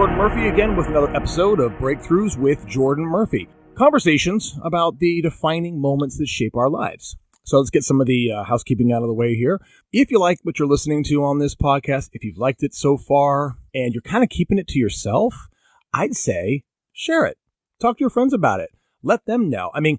Jordan Murphy again with another episode of Breakthroughs with Jordan Murphy. Conversations about the defining moments that shape our lives. So let's get some of the housekeeping out of the way here. If you like what you're listening to on this podcast, if you've liked it so far and you're kind of keeping it to yourself, I'd say share it. Talk to your friends about it. Let them know. I mean,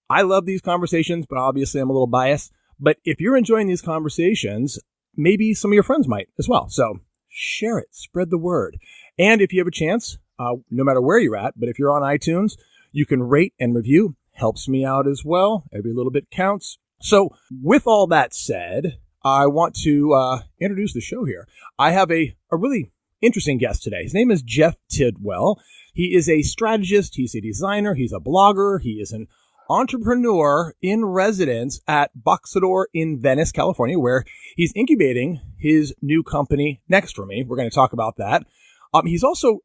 I love these conversations, but obviously I'm a little biased. But if you're enjoying these conversations, maybe some of your friends might as well. So share it. Spread the word. And if you have a chance, no matter where you're at, but if you're on iTunes, you can rate and review. Helps me out as well. Every little bit counts. So with all that said, I want to introduce the show here. I have a really interesting guest today. His name is Jeff Tidwell. He is a strategist. He's a designer. He's a blogger. He is an entrepreneur in residence at Boxador in Venice, California, where he's incubating his new company Next For Me. We're going to talk about that. He's also,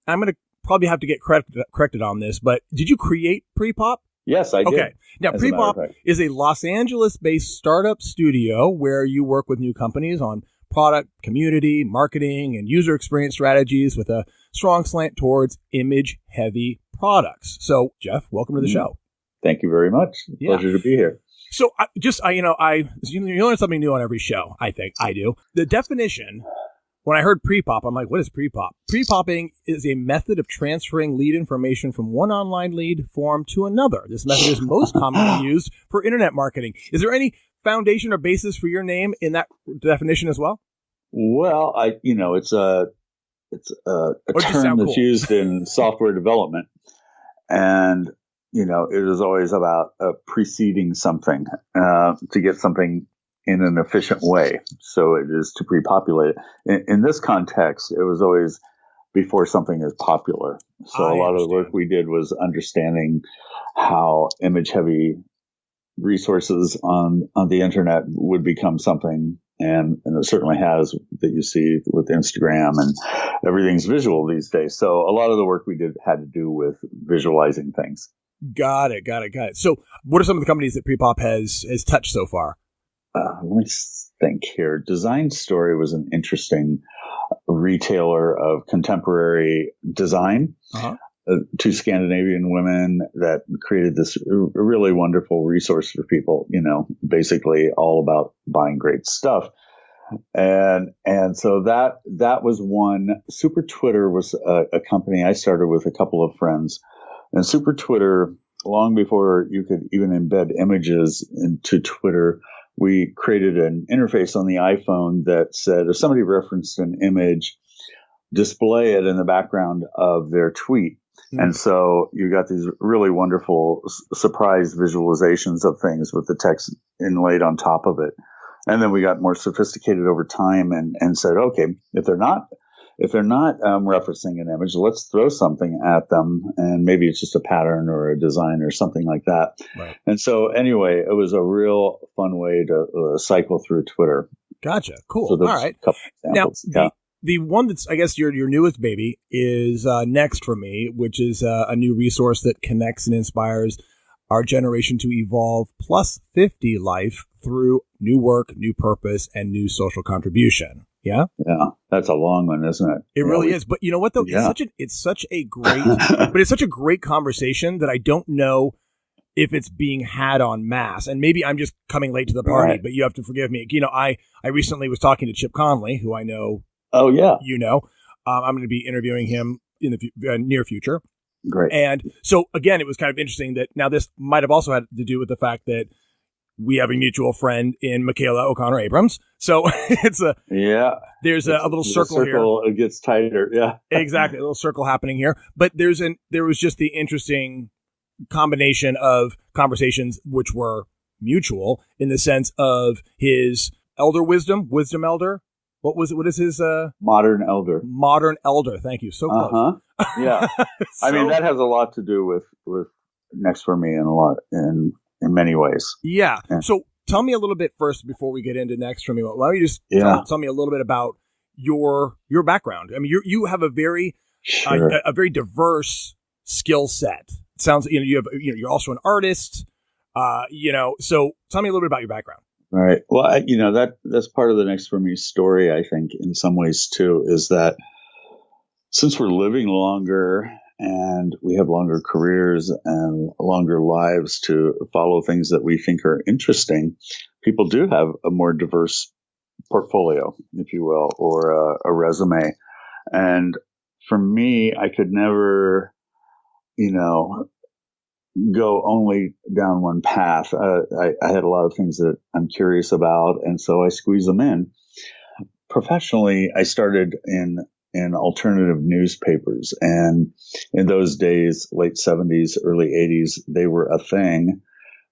I'm going to probably have to get corrected on this, but did you create Prepop? Yes, I did. Okay. Now, Prepop is a Los Angeles-based startup studio where you work with new companies on product, community, marketing, and user experience strategies with a strong slant towards image-heavy products. So, Jeff, welcome to the show. Thank you very much. Pleasure to be here. So, you learn something new on every show, I think. I do. The definition, when I heard Prepop, I'm like, what is Prepop? Prepopping is a method of transferring lead information from one online lead form to another. This method is most commonly used for internet marketing. Is there any foundation or basis for your name in that definition as well? Well, it's a term that's used in software development, and it is always about preceding something to get something in an efficient way. So it is to pre-populate it. In this context, it was always before something is popular. So a lot of the work we did was understanding how image-heavy resources on the internet would become something, and it certainly has, that you see with Instagram, and everything's visual these days. So a lot of the work we did had to do with visualizing things. Got it. So what are some of the companies that Prepop has touched so far? Let me think here. Design Story was an interesting retailer of contemporary design. Two Scandinavian women that created this really wonderful resource for people, basically all about buying great stuff. And so that was one. Super Twitter was a company I started with a couple of friends. And Super Twitter, long before you could even embed images into Twitter, we created an interface on the iPhone that said if somebody referenced an image, display it in the background of their tweet. And so you got these really wonderful surprise visualizations of things with the text inlaid on top of it. And then we got more sophisticated over time and said, okay, if they're not referencing an image, let's throw something at them, and maybe it's just a pattern or a design or something like that. Right. And so anyway, it was a real fun way to cycle through Twitter. Gotcha. Cool. So all right. Now, the one that's, I guess, your newest baby is Next For Me, which is a new resource that connects and inspires our generation to evolve plus 50 life through new work, new purpose, and new social contribution. Yeah? Yeah. That's a long one, isn't it? It really is. But you know what, though? Yeah. It's such a great conversation that I don't know if it's being had en masse. And maybe I'm just coming late to the party, but you have to forgive me. I recently was talking to Chip Conley, who I know. Oh, yeah. I'm going to be interviewing him in the near future. Great. And so, again, it was kind of interesting that now this might have also had to do with the fact that we have a mutual friend in Michaela O'Connor Abrams. So there's a little circle here. It gets tighter. Yeah, exactly. A little circle happening here. But there was just the interesting combination of conversations which were mutual in the sense of his elder wisdom elder. What is his modern elder? Modern elder. Thank you. So close. Yeah. I mean, that has a lot to do with Next For Me in many ways. Yeah. So tell me a little bit first before we get into Next For Me. Why don't you just tell me a little bit about your background? I mean, you have a very diverse skill set. It sounds you're also an artist. So tell me a little bit about your background. All right. Well, that's part of the Next For Me story, I think, in some ways too, is that since we're living longer and we have longer careers and longer lives to follow things that we think are interesting, people do have a more diverse portfolio, if you will, or a resume. And for me, I could never, go only down one path. I had a lot of things that I'm curious about, and so I squeeze them in. Professionally, I started in alternative newspapers, and in those days, late 70s, early 80s, they were a thing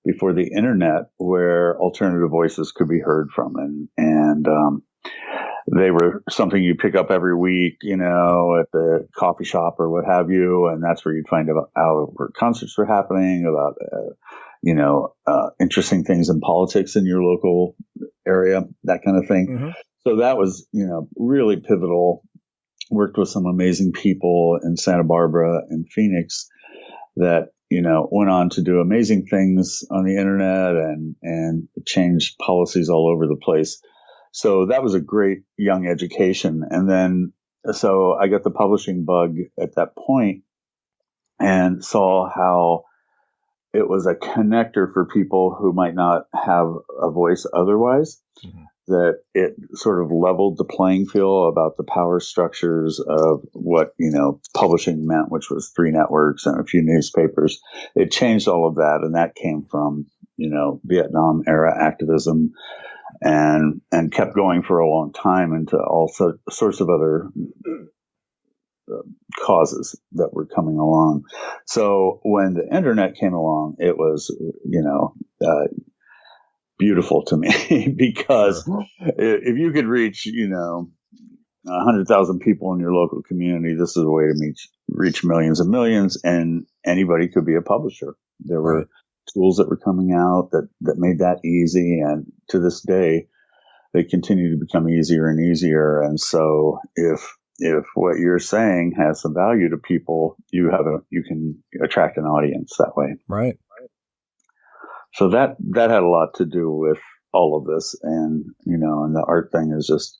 before the internet, where alternative voices could be heard from, and they were something you pick up every week, at the coffee shop or what have you, and that's where you'd find out where concerts were happening, about interesting things in politics in your local area, that kind of thing. Mm-hmm. So that was really pivotal. Worked with some amazing people in Santa Barbara and Phoenix that went on to do amazing things on the internet and change policies all over the place. So that was a great young education. And then, so I got the publishing bug at that point and saw how it was a connector for people who might not have a voice otherwise, mm-hmm. that it sort of leveled the playing field about the power structures of what, publishing meant, which was 3 networks and a few newspapers. It changed all of that. And that came from, Vietnam era activism, and kept going for a long time into all sorts of other causes that were coming along. So when the internet came along, it was, beautiful to me because if you could reach, 100,000 people in your local community, this is a way to reach millions and millions, and anybody could be a publisher. There were tools that were coming out that made that easy. And to this day, they continue to become easier and easier. And so if what you're saying has some value to people, you can attract an audience that way. Right. So that had a lot to do with all of this. And, and the art thing is just,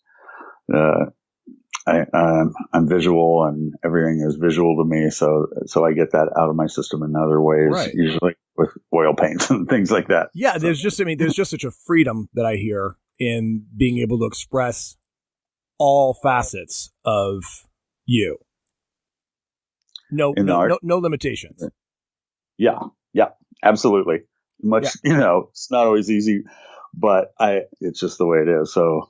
I'm visual and everything is visual to me. So I get that out of my system in other ways, usually with oil paints and things like that. Yeah. There's just such a freedom that I hear in being able to express all facets of you. No limitations. Yeah, absolutely. It's not always easy, but it's just the way it is. So,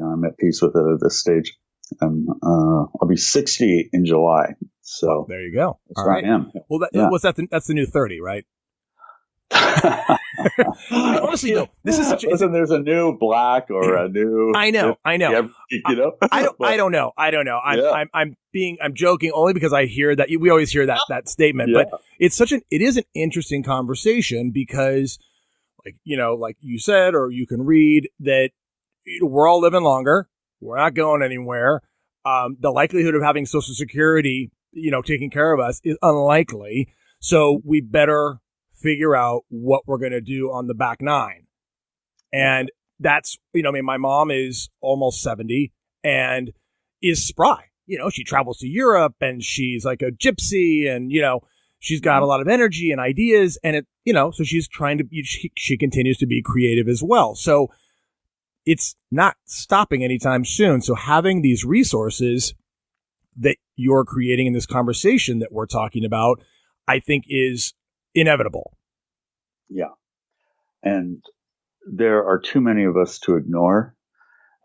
I'm at peace with it at this stage. I'll be 60 in July. So there you go. All right. I am. Well, that's the new 30, right? Honestly, no. This is such. There's a new black or a new. I know. I don't know. I'm joking only because I hear that we always hear that statement. Yeah. But it is an interesting conversation because, like you said, or you can read that we're all living longer. We're not going anywhere. The likelihood of having Social Security, taking care of us is unlikely. So we better figure out what we're going to do on the back nine. And that's, my mom is almost 70 and is spry. She travels to Europe and she's like a gypsy and, she's got a lot of energy and ideas and so she's trying to be, she continues to be creative as well. So it's not stopping anytime soon. So having these resources that you're creating in this conversation that we're talking about, I think is inevitable. Yeah. And there are too many of us to ignore.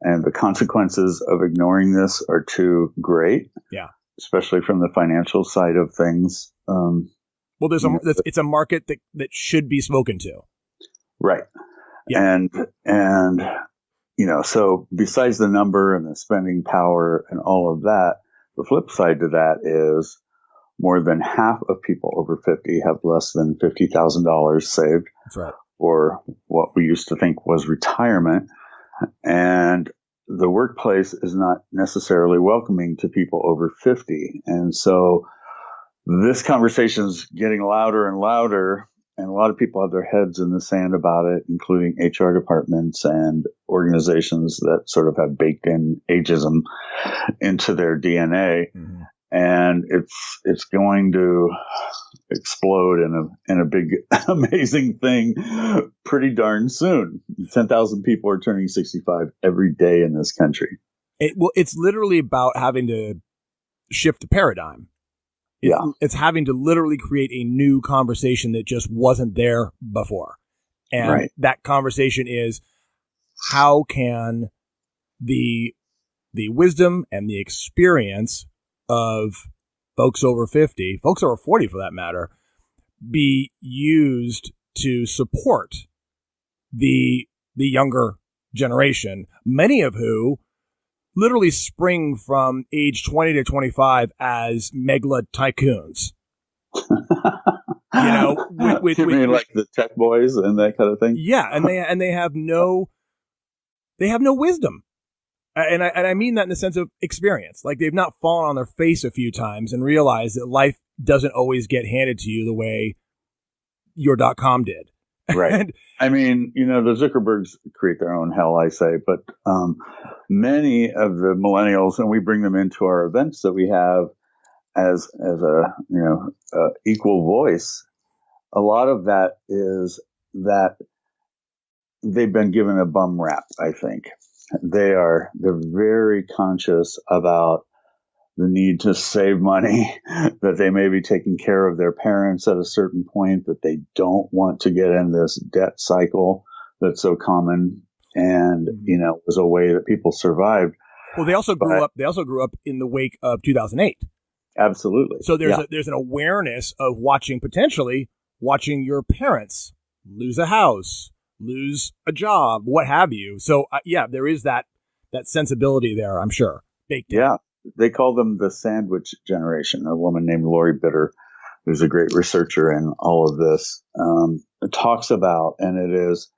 And the consequences of ignoring this are too great. Yeah. Especially from the financial side of things. Well, it's a market that should be spoken to. Right. Yeah. And so besides the number and the spending power and all of that, the flip side to that is more than half of people over 50 have less than $50,000 saved. That's right. For what we used to think was retirement. And the workplace is not necessarily welcoming to people over 50. And so this conversation is getting louder and louder. And a lot of people have their heads in the sand about it, including HR departments and organizations that sort of have baked in ageism into their DNA. Mm-hmm. and it's going to explode in a big, amazing thing pretty darn soon. 10,000 people are turning 65 every day in this country. It's literally about having to shift the paradigm. It's having to literally create a new conversation that just wasn't there before. And that conversation is, how can the wisdom and the experience of folks over 50, folks over 40 for that matter, be used to support the younger generation, many of who literally spring from age 20 to 25 as megla tycoons. You mean like the tech boys and that kind of thing? Yeah, and they have no wisdom. And I mean that in the sense of experience. Like, they've not fallen on their face a few times and realized that life doesn't always get handed to you the way your .com did. Right. I mean, the Zuckerbergs create their own hell, I say, but many of the millennials, and we bring them into our events that we have as a equal voice. A lot of that is that they've been given a bum rap, I think. They're very conscious about the need to save money, that they may be taking care of their parents at a certain point, that they don't want to get in this debt cycle that's so common and, was a way that people survived. Well, they also grew up in the wake of 2008. Absolutely. So there's an awareness of potentially watching your parents lose a house, lose a job, what have you. So there is that sensibility there, I'm sure, baked in. Yeah. They call them the sandwich generation. A woman named Lori Bitter, who's a great researcher in all of this, talks about, and it is,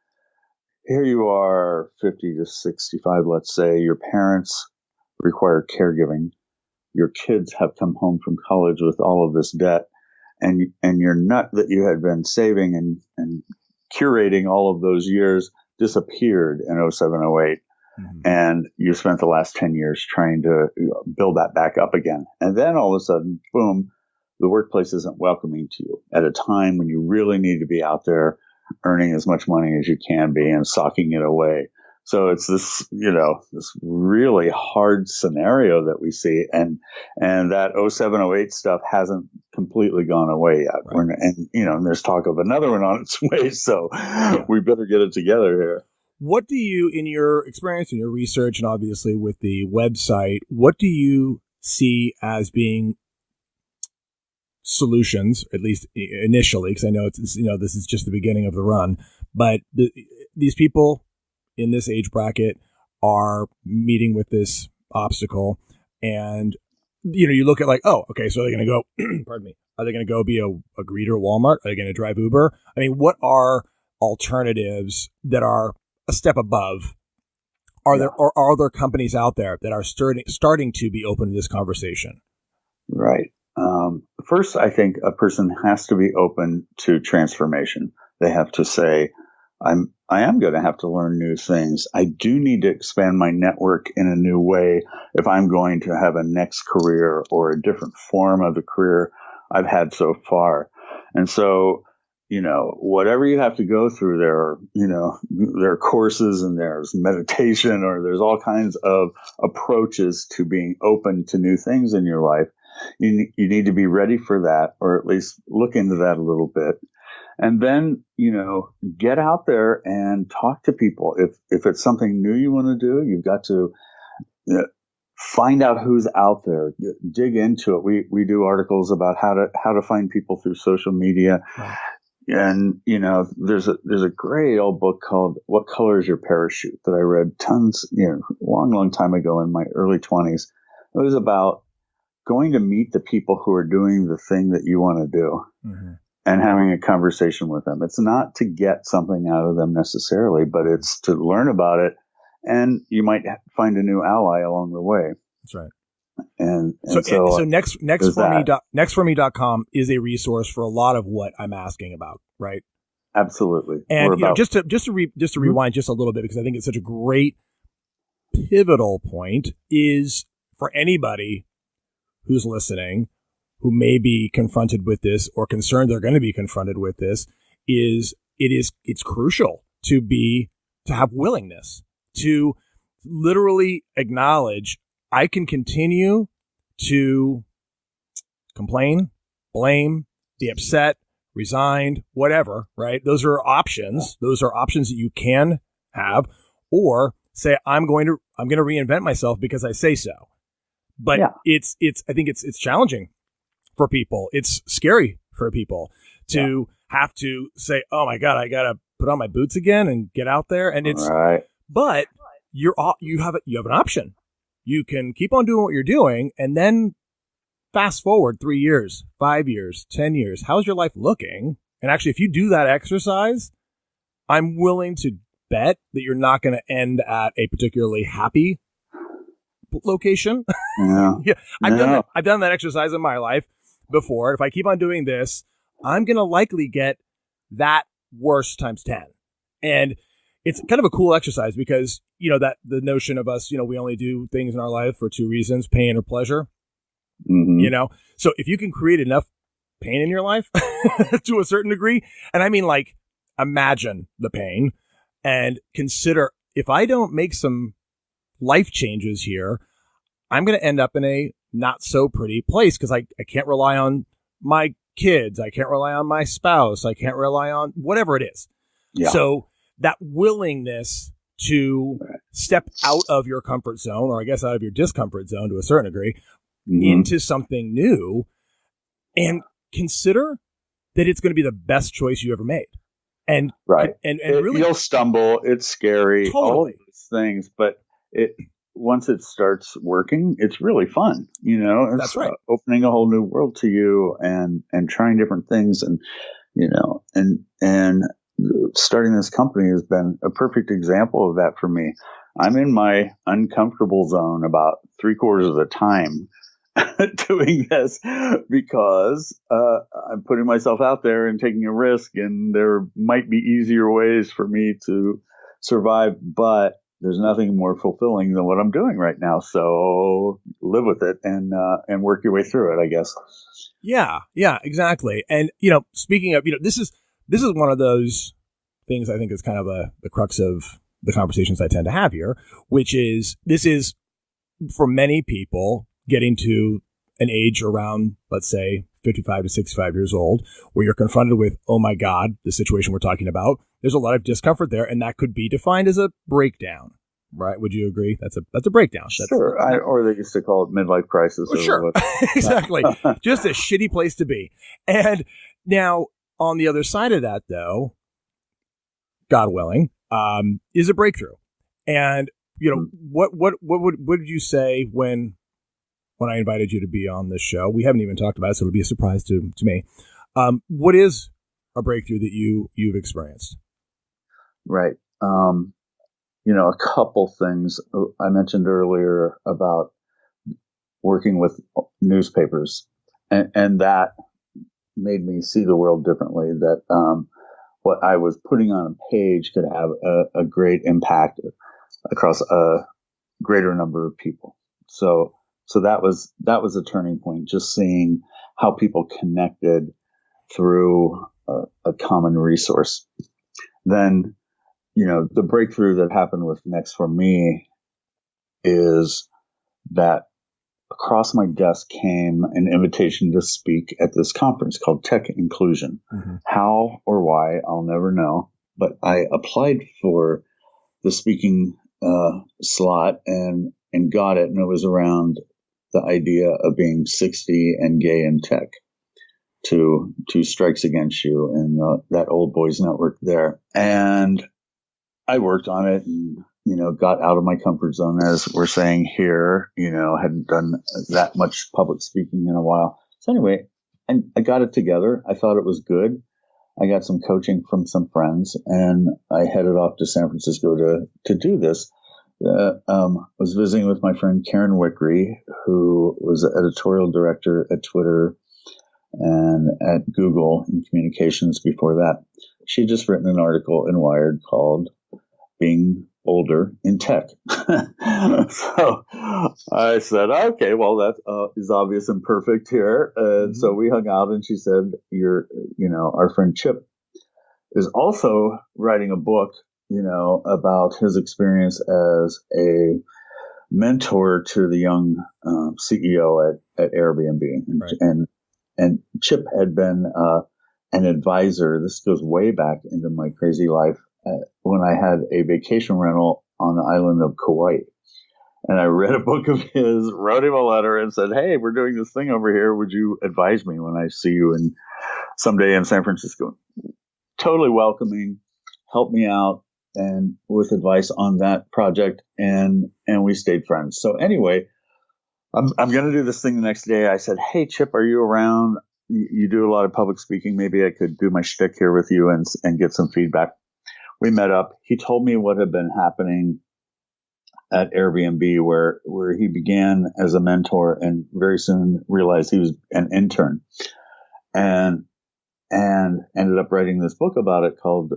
here you are 50 to 65, let's say, your parents require caregiving. Your kids have come home from college with all of this debt, and your nut that you had been saving and curating all of those years disappeared in 07, 08. And you spent the last 10 years trying to build that back up again. And then all of a sudden, boom, the workplace isn't welcoming to you at a time when you really need to be out there earning as much money as you can be and socking it away. So it's this, this really hard scenario that we see. And that 07, 08 stuff hasn't completely gone away yet. Right. And there's talk of another one on its way. So we better get it together here. What do you, in your experience, in your research, and obviously with the website, what do you see as being solutions, at least initially, because I know it's this is just the beginning of the run, but these people in this age bracket are meeting with this obstacle, and you look at like, oh, okay, so they're going to go, pardon me, are they going to go be a greeter at Walmart? Are they going to drive Uber? I mean, what are alternatives that are a step above? Are there companies out there that are starting to be open to this conversation? Right. First, I think a person has to be open to transformation. They have to say, I am going to have to learn new things. I do need to expand my network in a new way if I'm going to have a next career or a different form of the career I've had so far. And so, whatever you have to go through, there are courses and there's meditation, or there's all kinds of approaches to being open to new things in your life. You need to be ready for that, or at least look into that a little bit. And then, get out there and talk to people. If it's something new you want to do, you've got to find out who's out there, dig into it. We do articles about how to find people through social media. Right. And, there's a great old book called What Color is Your Parachute that I read tons, long time ago in my early 20s. It was about going to meet the people who are doing the thing that you want to do. Mm-hmm. And having a conversation with them. It's not to get something out of them necessarily, but it's to learn about it, and you might find a new ally along the way. That's right. And so nextforme.com is a resource for a lot of what I'm asking about, right? Absolutely. And just to rewind just a little bit, because I think it's such a great pivotal point, is for anybody who's listening, who may be confronted with this or concerned they're going to be confronted with this, it's crucial to have willingness to literally acknowledge I can continue to complain, blame, be upset, resigned, whatever, right? Those are options. Those are options that you can have, or say, I'm going to reinvent myself because I say so. But I think it's challenging for people. It's scary for people to have to say, oh my God, I got to put on my boots again and get out there. And it's, right. But you have an option. You can keep on doing what you're doing and then fast forward 3 years, 5 years, 10 years. How's your life looking? And actually, if you do that exercise, I'm willing to bet that you're not going to end at a particularly happy location. Yeah. I've done that exercise in my life before. If I keep on doing this, I'm going to likely get that worse times 10. And it's kind of a cool exercise because, that the notion of us, we only do things in our life for two reasons, pain or pleasure. Mm-hmm. So if you can create enough pain in your life to a certain degree, and I mean, like, imagine the pain and consider, if I don't make some life changes here, I'm going to end up in a not so pretty place because I can't rely on my kids. I can't rely on my spouse. I can't rely on whatever it is. Yeah. So that willingness to step out of your comfort zone, or I guess out of your discomfort zone to a certain degree, into something new, and consider that it's going to be the best choice you ever made. And and really, you'll stumble. It's scary. Totally. All of these things, but once it starts working, it's really fun. It's That's right. Opening a whole new world to you, and trying different things, and and starting this company has been a perfect example of that for me. I'm in my uncomfortable zone about 3/4 of the time doing this because I'm putting myself out there and taking a risk, and there might be easier ways for me to survive, but there's nothing more fulfilling than what I'm doing right now. So live with it and work your way through it, I guess. Yeah, exactly. And, speaking of, this is one of those things I think is kind of the crux of the conversations I tend to have here, which is, this is for many people getting to an age around, let's say, 55 to 65 years old, where you're confronted with, oh my God, the situation we're talking about. There's a lot of discomfort there, and that could be defined as a breakdown, right? Would you agree? That's a breakdown. Sure. Or they used to call it midlife crisis. Well, sure. Exactly. Just a shitty place to be. And now, on the other side of that, though, God willing, is a breakthrough. And, what did you say when I invited you to be on this show? We haven't even talked about it, so it'll be a surprise to me. What is a breakthrough that you've experienced? Right. A couple things I mentioned earlier about working with newspapers, and that made me see the world differently, that what I was putting on a page could have a great impact across a greater number of people. So that was a turning point, just seeing how people connected through a common resource. Then, the breakthrough that happened with Next for me is that across my desk came an invitation to speak at this conference called Tech Inclusion. Mm-hmm. How or why, I'll never know. But I applied for the speaking slot and got it, and it was around the idea of being 60 and gay in tech. Two strikes against you in that old boys network there. And I worked on it and, got out of my comfort zone, as we're saying here, hadn't done that much public speaking in a while. So anyway, I got it together. I thought it was good. I got some coaching from some friends, and I headed off to San Francisco to do this. Was visiting with my friend Karen Wickery, who was the editorial director at Twitter and at Google in communications before that. She had just written an article in Wired called Being older in tech. So I said, okay, well, that is obvious and perfect here. And so we hung out, and she said, our friend Chip is also writing a book, about his experience as a mentor to the young CEO at Airbnb. Right. And Chip had been an advisor. This goes way back into my crazy life when I had a vacation rental on the island of Kauai. And I read a book of his, wrote him a letter, and said, hey, we're doing this thing over here. Would you advise me when I see you someday in San Francisco? Totally welcoming, helped me out and with advice on that project. And we stayed friends. So anyway, I'm going to do this thing the next day. I said, hey, Chip, are you around? You do a lot of public speaking. Maybe I could do my shtick here with you and get some feedback. We met up. He told me what had been happening at Airbnb, where he began as a mentor and very soon realized he was an intern, and ended up writing this book about it called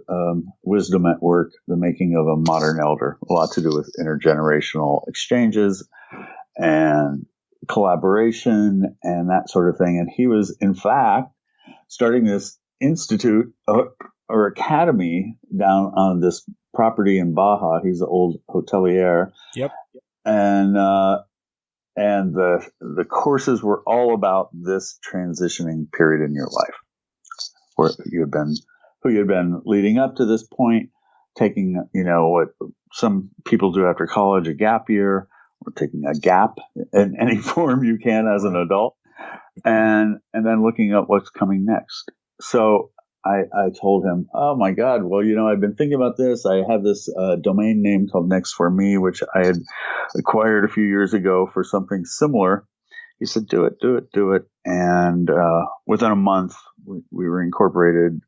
Wisdom at Work: The Making of a Modern Elder. A lot to do with intergenerational exchanges and collaboration and that sort of thing. And he was, in fact, starting this institute or academy down on this property in Baja. He's an old hotelier. Yep. And the courses were all about this transitioning period in your life, where who you had been leading up to this point, taking, what some people do after college, a gap year, or taking a gap in any form you can as an adult, and then looking at what's coming next. So I told him, oh my God, well, I've been thinking about this. I have this domain name called Next for Me, which I had acquired a few years ago for something similar. He said, do it. And within a month, we were incorporated,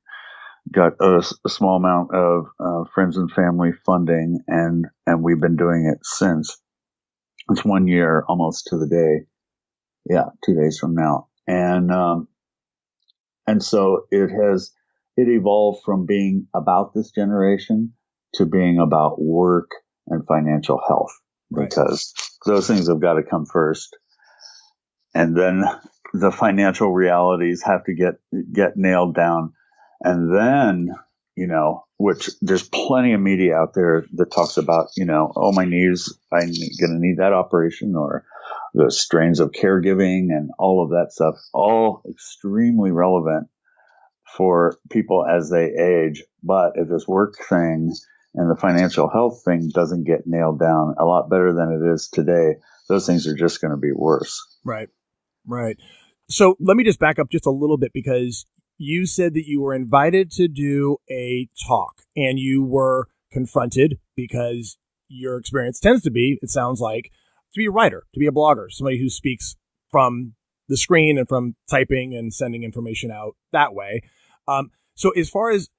got a small amount of friends and family funding, and we've been doing it since. It's 1 year almost to the day. Yeah, 2 days from now. And so it evolved from being about this generation to being about work and financial health, because those things have got to come first. And then the financial realities have to get nailed down. And then, which there's plenty of media out there that talks about, oh, my knees, I'm going to need that operation, or the strains of caregiving and all of that stuff, all extremely relevant for people as they age. But if this work thing and the financial health thing doesn't get nailed down a lot better than it is today, those things are just going to be worse. Right. So let me just back up just a little bit, because you said that you were invited to do a talk and you were confronted, because your experience tends to be, it sounds like, to be a writer, to be a blogger, somebody who speaks from the screen and from typing and sending information out that way. So as far as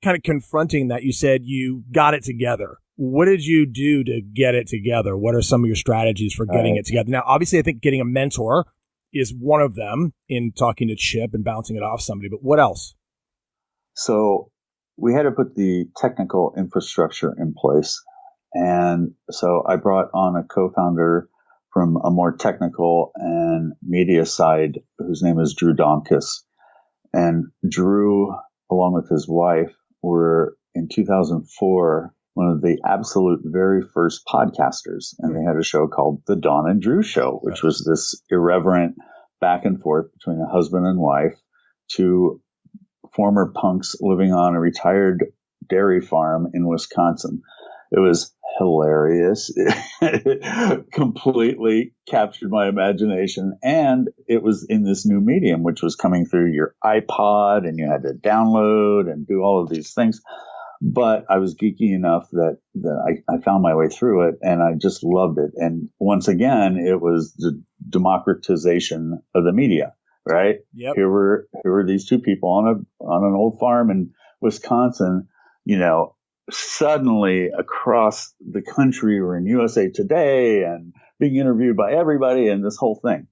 kind of confronting that, you said you got it together. What did you do to get it together? What are some of your strategies for getting it together? Now, obviously, I think getting a mentor is one of them in talking to Chip and bouncing it off somebody, but what else? So we had to put the technical infrastructure in place. And so I brought on a co-founder from a more technical and media side, whose name is Drew Domkis. And Drew, along with his wife, were in 2004 one of the absolute very first podcasters. And they had a show called The Dawn and Drew Show, which was this irreverent back and forth between a husband and wife, two former punks living on a retired dairy farm in Wisconsin. It was hilarious. It completely captured my imagination. And it was in this new medium, which was coming through your iPod, and you had to download and do all of these things. But I was geeky enough that I found my way through it, and I just loved it. And once again, it was the democratization of the media, right? Yep. Here were these two people on an old farm in Wisconsin, suddenly across the country, or in USA Today, and being interviewed by everybody, and this whole thing.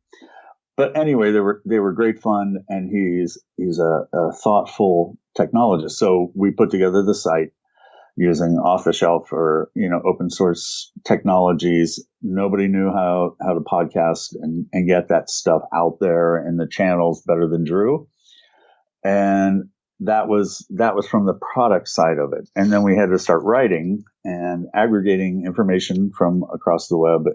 But anyway, they were great fun, and he's a thoughtful technologist. So we put together the site, using off the shelf or, open source technologies. Nobody knew how to podcast and get that stuff out there in the channels better than Drew. And that was from the product side of it. And then we had to start writing and aggregating information from across the web.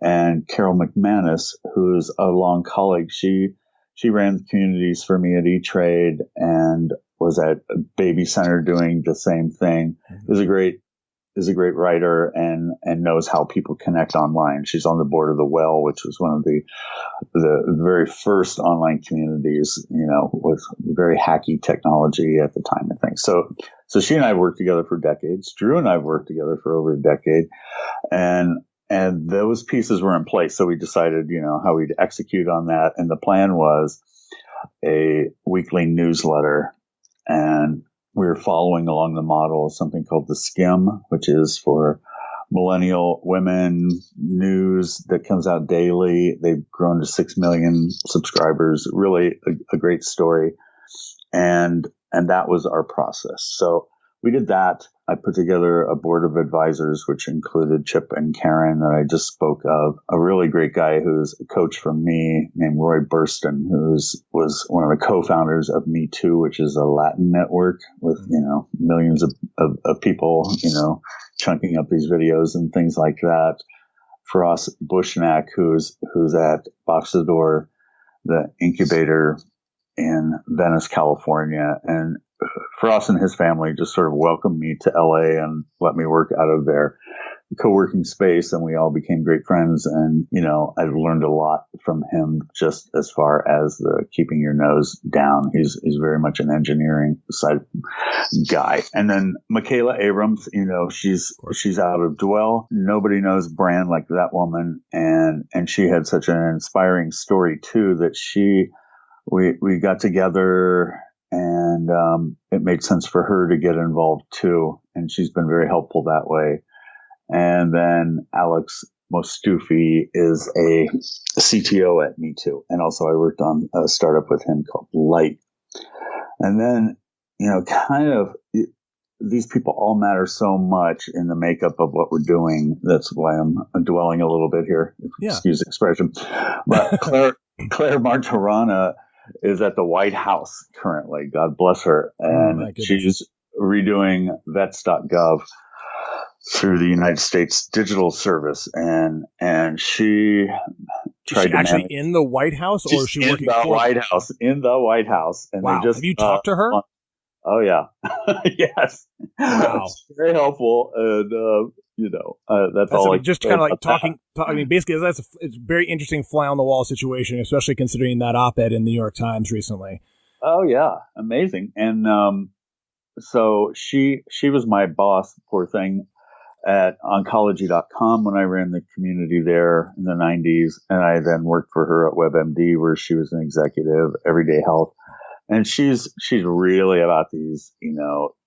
And Carol McManus, who's a long colleague, she ran communities for me at E-Trade and was at Baby Center doing the same thing. Is a great writer and knows how people connect online. She's on the board of the Well, which was one of the very first online communities, with very hacky technology at the time, I think. So she and I worked together for decades. Drew and I have worked together for over a decade, and those pieces were in place. So we decided, how we'd execute on that. And the plan was a weekly newsletter, and we were following along the model of something called the Skim, which is for millennial women news that comes out daily. They've grown to 6 million subscribers. Really a great story. And that was our process. So we did that. I put together a board of advisors, which included Chip and Karen that I just spoke of, a really great guy who's a coach from me named Roy Burston, was one of the co-founders of Me Too, which is a Latin network with, millions of people, chunking up these videos and things like that. Frost Bushnack, who's at Boxador, the incubator in Venice, California. And Frost and his family just sort of welcomed me to LA and let me work out of their co-working space. And we all became great friends. And, I've learned a lot from him just as far as the keeping your nose down. He's very much an engineering side guy. And then Michaela Abrams, she's out of Dwell. Nobody knows brand like that woman. And she had such an inspiring story too, that we got together and it made sense for her to get involved too. And she's been very helpful that way. And then Alex Mostufi is a CTO at Me Too. And also I worked on a startup with him called Light. And then, these people all matter so much in the makeup of what we're doing. That's why I'm dwelling a little bit here. Yeah. Excuse the expression. But Claire Martorana is at the White House currently. God bless her. And she's redoing vets.gov through the United States Digital Service. And she tried to actually in the White House, or is she working for White House? In the White House. And wow. Have you talked to her? Oh yeah. Yes. Wow. It's very helpful. And, that's all. Just kind of like talking. I mean, basically, it's a very interesting fly on the wall situation, especially considering that op-ed in the New York Times recently. Oh yeah, amazing. And so she was my boss, poor thing, at oncology.com when I ran the community there in the 90s, and I then worked for her at WebMD, where she was an executive, Everyday Health. And she's really about these,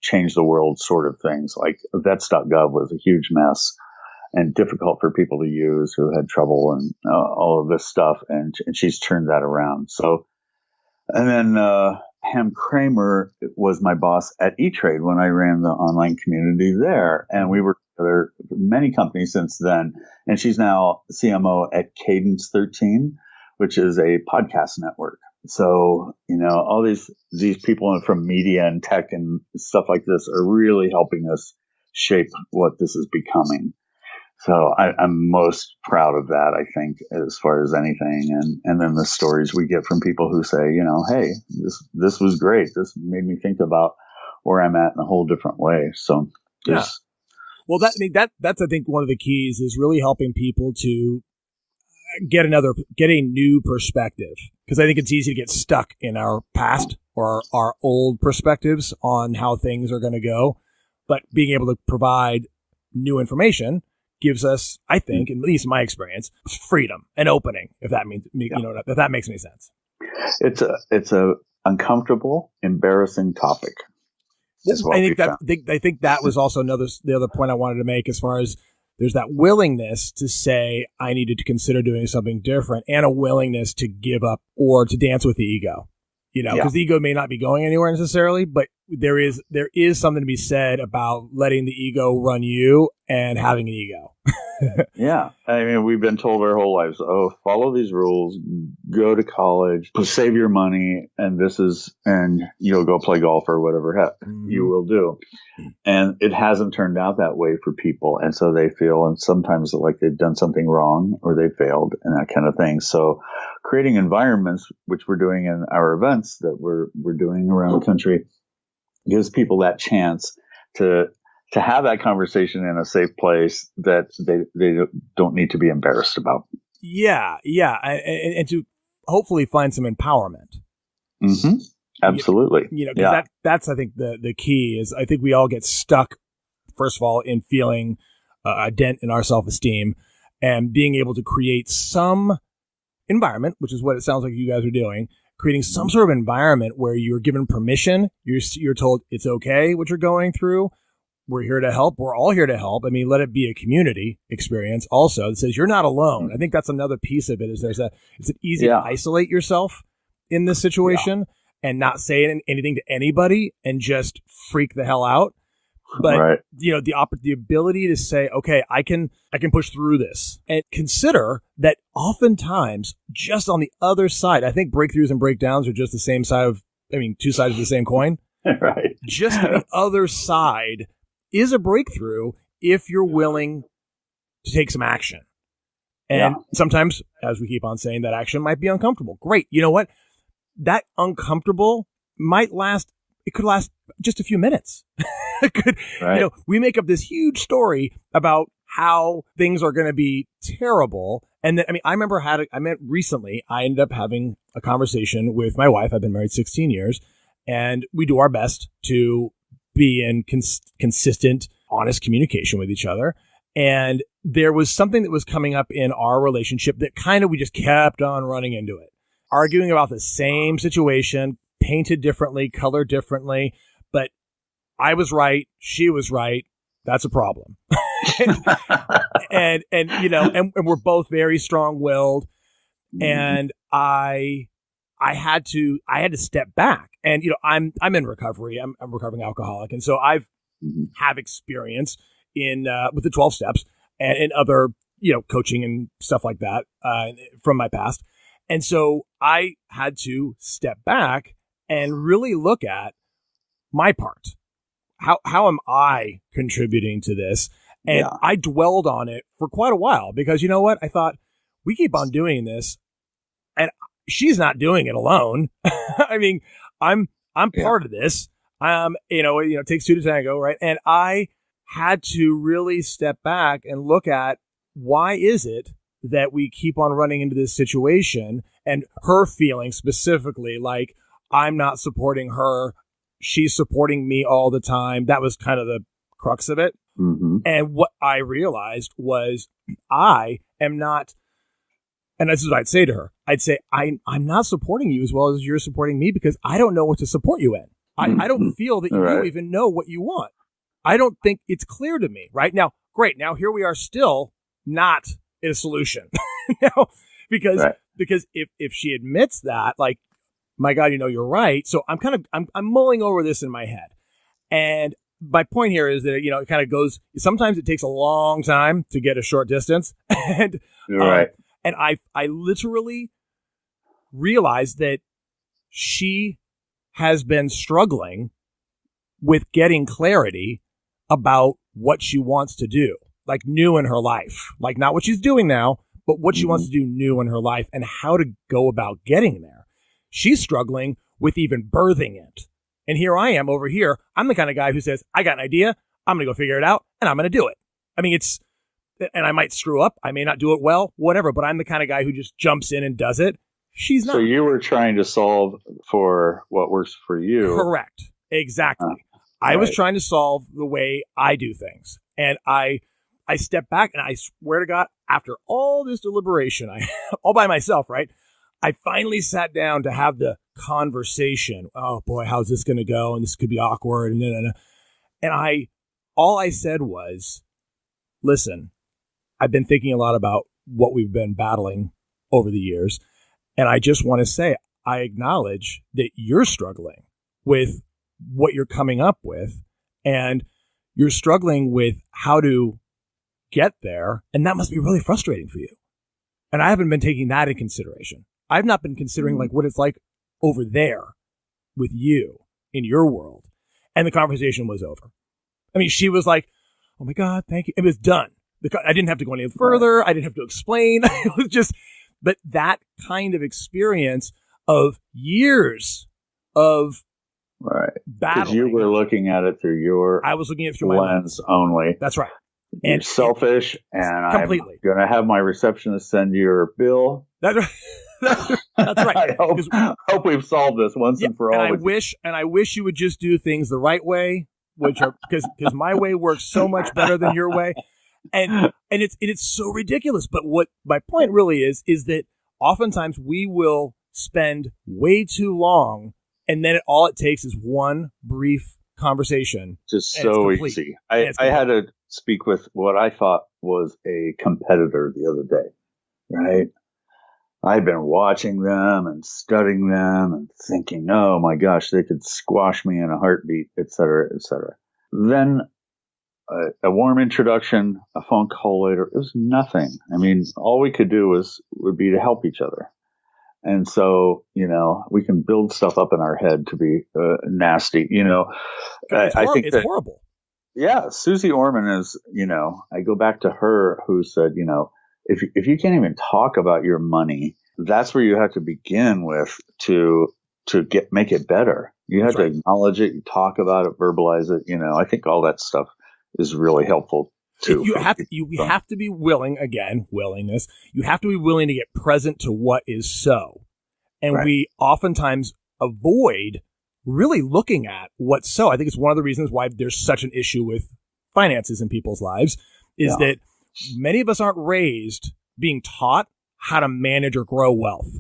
change the world sort of things. Like vets.gov was a huge mess and difficult for people to use who had trouble and all of this stuff. And she's turned that around. So, and then Pam Kramer was my boss at E-Trade when I ran the online community there. And we worked together for many companies since then. And she's now CMO at Cadence 13, which is a podcast network. So, all these people from media and tech and stuff like this are really helping us shape what this is becoming. So I'm most proud of that, I think, as far as anything. And then the stories we get from people who say, hey, this was great. This made me think about where I'm at in a whole different way. So yeah. Well, that's I think one of the keys is really helping people to get a new perspective, because I think it's easy to get stuck in our past or our old perspectives on how things are going to go. But being able to provide new information gives us, I think, at least in my experience, freedom and opening. If that means, if that makes any sense. It's a uncomfortable, embarrassing topic. I think that was also the other point I wanted to make, as far as there's that willingness to say, I needed to consider doing something different, and a willingness to give up or to dance with the ego, because the ego may not be going anywhere necessarily, but there is something to be said about letting the ego run you and having an ego. Yeah. I mean, we've been told our whole lives, oh, follow these rules, go to college, save your money, and you'll go play golf or whatever you will do. And it hasn't turned out that way for people. And so they feel, and sometimes like they've done something wrong or they failed and that kind of thing. So creating environments, which we're doing in our events that we're doing around the country, gives people that chance to have that conversation in a safe place that they don't need to be embarrassed about. Yeah. And to hopefully find some empowerment. Mm-hmm. Absolutely. That's, I think, the key is I think we all get stuck, first of all, in feeling a dent in our self-esteem and being able to create some environment, which is what it sounds like you guys are doing, creating some sort of environment where you're given permission. You're told it's okay what you're going through. We're here to help. We're all here to help. I mean, let it be a community experience also that says you're not alone. I think that's another piece of it is it's easy to isolate yourself in this situation and not say anything to anybody and just freak the hell out. But, the ability to say, okay, I can push through this, and consider that oftentimes just on the other side, I think breakthroughs and breakdowns are just the same two sides of the same coin. Right. Just the other side is a breakthrough if you're willing to take some action. And sometimes, as we keep on saying, that action might be uncomfortable. Great. You know what? That uncomfortable it could last just a few minutes. We make up this huge story about how things are going to be terrible. And then, I remember recently, I ended up having a conversation with my wife. I've been married 16 years, and we do our best to be in consistent, honest communication with each other. And there was something that was coming up in our relationship that we just kept on running into it, arguing about the same situation, painted differently, colored differently, but I was right, she was right. That's a problem. and we're both very strong-willed, and I had to step back. And I'm in recovery. I'm a recovering alcoholic, and so I've have experience in with the 12 steps and in other coaching and stuff like that from my past. And so I had to step back and really look at my part. How am I contributing to this? And I dwelled on it for quite a while because you know what? I thought we keep on doing this and she's not doing it alone. I mean, I'm part of this. It takes two to tango, right? And I had to really step back and look at why is it that we keep on running into this situation, and her feeling specifically like I'm not supporting her. She's supporting me all the time. That was kind of the crux of it. Mm-hmm. And what I realized was I am not, and this is what I'd say to her. I'd say, I'm not supporting you as well as you're supporting me because I don't know what to support you in. I don't feel that you even know what you want. I don't think it's clear to me right now. Great. Now here we are still not in a solution because if she admits that, like, my God, you're right. So I'm mulling over this in my head. And my point here is that, it kind of goes, sometimes it takes a long time to get a short distance. And, and I literally realized that she has been struggling with getting clarity about what she wants to do, like new in her life, like not what she's doing now, but what she wants to do new in her life and how to go about getting there. She's struggling with even birthing it. And here I am over here. I'm the kind of guy who says, I got an idea. I'm going to go figure it out and I'm going to do it. I mean, and I might screw up. I may not do it well, whatever, but I'm the kind of guy who just jumps in and does it. She's not. So you were trying to solve for what works for you. Correct. Exactly. I was trying to solve the way I do things. And I stepped back and I swear to God, after all this deliberation, all by myself, right? I finally sat down to have the conversation. Oh boy, how's this going to go? And this could be awkward. And all I said was, listen, I've been thinking a lot about what we've been battling over the years. And I just want to say, I acknowledge that you're struggling with what you're coming up with, and you're struggling with how to get there, and that must be really frustrating for you. And I haven't been taking that in consideration. I've not been considering like what it's like over there with you in your world. And the conversation was over. I mean, she was like, "Oh my God, thank you." It was done. I didn't have to go any further. I didn't have to explain. It was just, but that kind of experience of years of right, battling. Because you were looking at it through your I was looking at it through my lens only. That's right. You're And selfish, and completely. I'm going to have my receptionist send you your bill. That's right. That's right. I hope we've solved this once and for all. And I wish you would just do things the right way, which are because my way works so much better than your way, and it's so ridiculous. But what my point really is that oftentimes we will spend way too long, and then all it takes is one brief conversation. Just so easy. I had to speak with what I thought was a competitor the other day, right? I'd been watching them and studying them and thinking, oh my gosh, they could squash me in a heartbeat, et cetera, et cetera. Then a warm introduction, a phone call later, it was nothing. I mean, all we could do would be to help each other. And so, we can build stuff up in our head to be nasty. I think it's horrible. Yeah. Susie Orman is, I go back to her who said, if you can't even talk about your money, that's where you have to begin with to make it better. You have to acknowledge it, you talk about it, verbalize it. I think all that stuff is really helpful too. You have to be willing, again, willingness. You have to be willing to get present to what is so. And we oftentimes avoid really looking at what's so. I think it's one of the reasons why there's such an issue with finances in people's lives is that many of us aren't raised being taught how to manage or grow wealth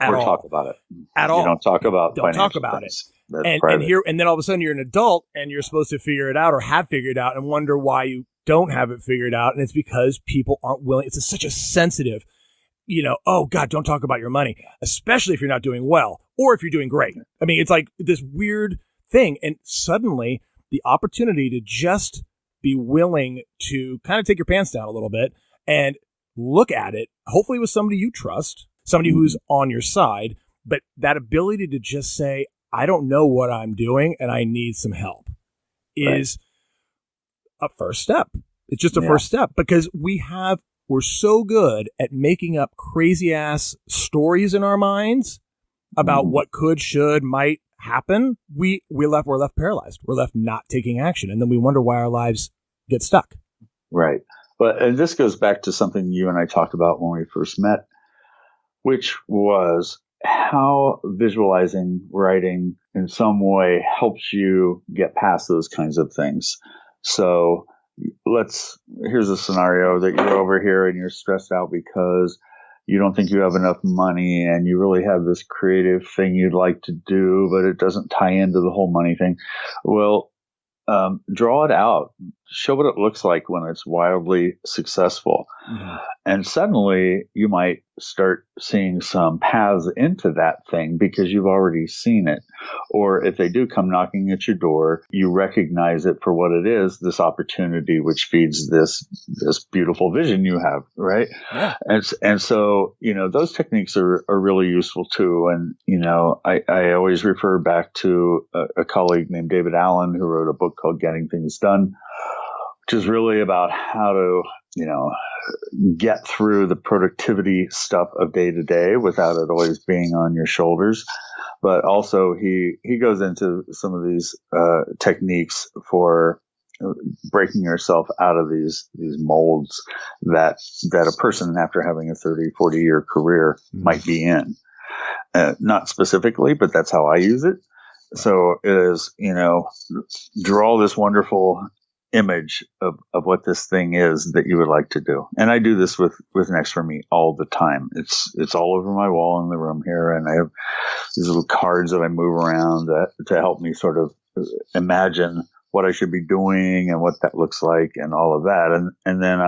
or talk about it at all. You don't talk about don't talk about things. it. And then all of a sudden you're an adult and you're supposed to figure it out or have figured it out and wonder why you don't have it figured out. And it's because people aren't willing. It's such a sensitive, oh God, don't talk about your money, especially if you're not doing well or if you're doing great. I mean, it's like this weird thing. And suddenly the opportunity to just be willing to kind of take your pants down a little bit and look at it, hopefully with somebody you trust, somebody who's on your side, but that ability to just say, I don't know what I'm doing and I need some help is a first step. It's just a first step because we're so good at making up crazy ass stories in our minds about what could, should, might happen. We're left paralyzed. We're left not taking action. And then we wonder why our lives get stuck. Right. And this goes back to something you and I talked about when we first met, which was how visualizing, writing in some way helps you get past those kinds of things. So here's a scenario that you're over here and you're stressed out because you don't think you have enough money and you really have this creative thing you'd like to do, but it doesn't tie into the whole money thing. Well, draw it out, show what it looks like when it's wildly successful. Mm-hmm. And suddenly you might start seeing some paths into that thing because you've already seen it. Or if they do come knocking at your door, you recognize it for what it is, this opportunity which feeds this beautiful vision you have, right? Yeah. And so, those techniques are really useful too. And, I always refer back to a colleague named David Allen who wrote a book called Getting Things Done, which is really about how to, get through the productivity stuff of day to day without it always being on your shoulders. But also he goes into some of these techniques for breaking yourself out of these molds that a person after having a 30, 40-year career might be in. Not specifically, but that's how I use it. So it is, draw this wonderful image of what this thing is that you would like to do. And I do this with Next for Me all the time. It's all over my wall in the room here. And I have these little cards that I move around to help me sort of imagine what I should be doing and what that looks like and all of that. And then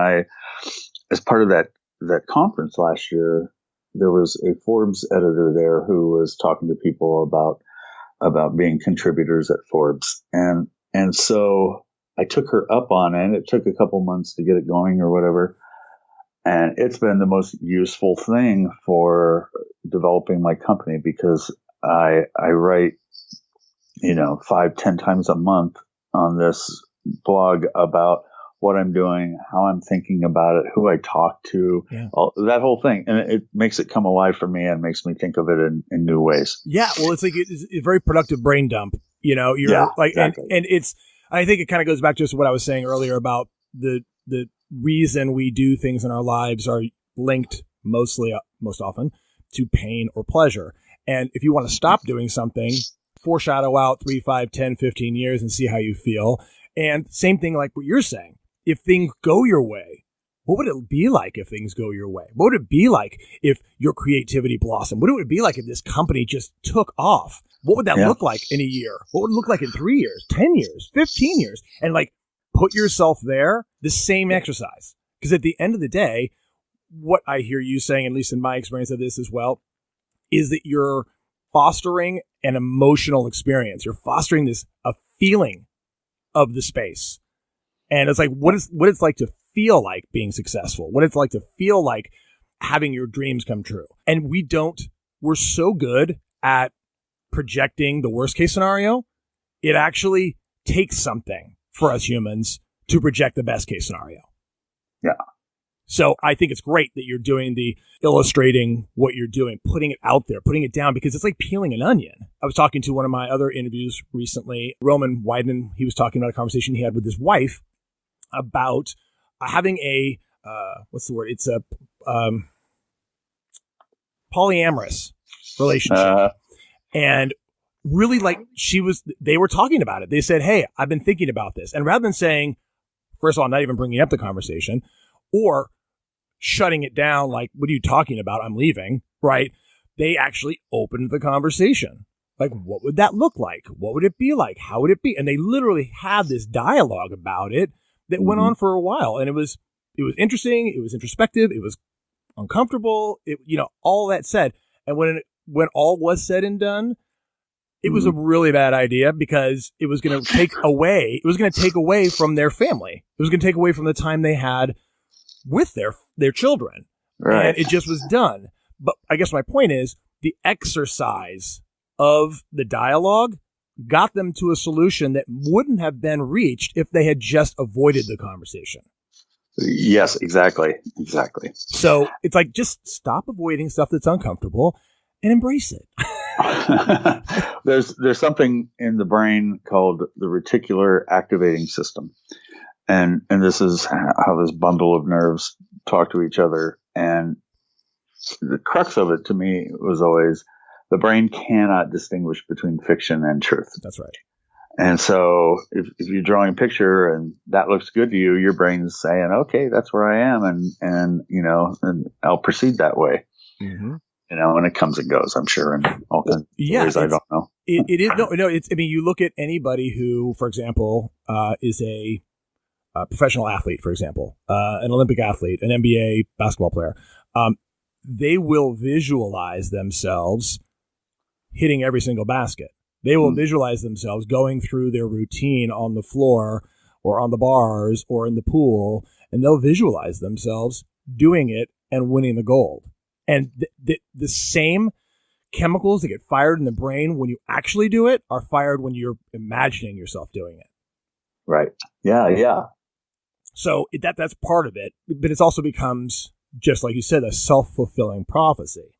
as part of that conference last year, there was a Forbes editor there who was talking to people about about being contributors at Forbes. And so I took her up on it. It took a couple months to get it going or whatever. And it's been the most useful thing for developing my company because I write, 5-10 times a month on this blog about what I'm doing, how I'm thinking about it, who I talk to, that whole thing. And it makes it come alive for me and makes me think of it in new ways. Yeah. Well, it's like it's a very productive brain dump. Exactly. and I think it kind of goes back to what I was saying earlier about the reason we do things in our lives are linked most often to pain or pleasure. And if you want to stop doing something, foreshadow out 3, 5, 10, 15 years and see how you feel. And same thing like what you're saying. If things go your way, what would it be like if things go your way? What would it be like if your creativity blossomed? What would it be like if this company just took off? What would that look like in a year? What would it look like in 3 years, 10 years, 15 years? And like put yourself there, the same exercise. Because at the end of the day, what I hear you saying, at least in my experience of this as well, is that you're fostering an emotional experience. You're fostering a feeling of the space. And it's like what it's like to feel like being successful, what it's like to feel like having your dreams come true. And we're so good at projecting the worst case scenario. It actually takes something for us humans to project the best case scenario. Yeah. So I think it's great that you're doing the illustrating what you're doing, putting it out there, putting it down, because it's like peeling an onion. I was talking to one of my other interviews recently, Roman Weidman. He was talking about a conversation he had with his wife about having a, what's the word? It's a polyamorous relationship. And really they were talking about it. They said, hey, I've been thinking about this. And rather than saying, first of all, not even bringing up the conversation or shutting it down, like, what are you talking about? I'm leaving, right? They actually opened the conversation. Like, what would that look like? What would it be like? How would it be? And they literally had this dialogue about it that went on for a while. And it was interesting. It was introspective. It was uncomfortable. All that said. And when all was said and done, it was a really bad idea because it was going to take away from their family. It was going to take away from the time they had with their children. Right. And it just was done. But I guess my point is the exercise of the dialogue got them to a solution that wouldn't have been reached if they had just avoided the conversation. Yes, exactly. So it's like, just stop avoiding stuff that's uncomfortable and embrace it. There's something in the brain called the reticular activating system. And this is how this bundle of nerves talk to each other. And the crux of it to me was always the brain cannot distinguish between fiction and truth. That's right. And so if you're drawing a picture and that looks good to you, your brain's saying, okay, that's where I am. And I'll proceed that way. Mm-hmm. And it comes and goes, I'm sure, in all kinds of ways I don't know. It is. No, it's, you look at anybody who, for example, is a professional athlete, for example, an Olympic athlete, an NBA basketball player. They will visualize themselves hitting every single basket. They will visualize themselves going through their routine on the floor or on the bars or in the pool, and they'll visualize themselves doing it and winning the gold. And the same chemicals that get fired in the brain when you actually do it are fired when you're imagining yourself doing it. Right. Yeah. So that's part of it, but it also becomes, just like you said, a self-fulfilling prophecy.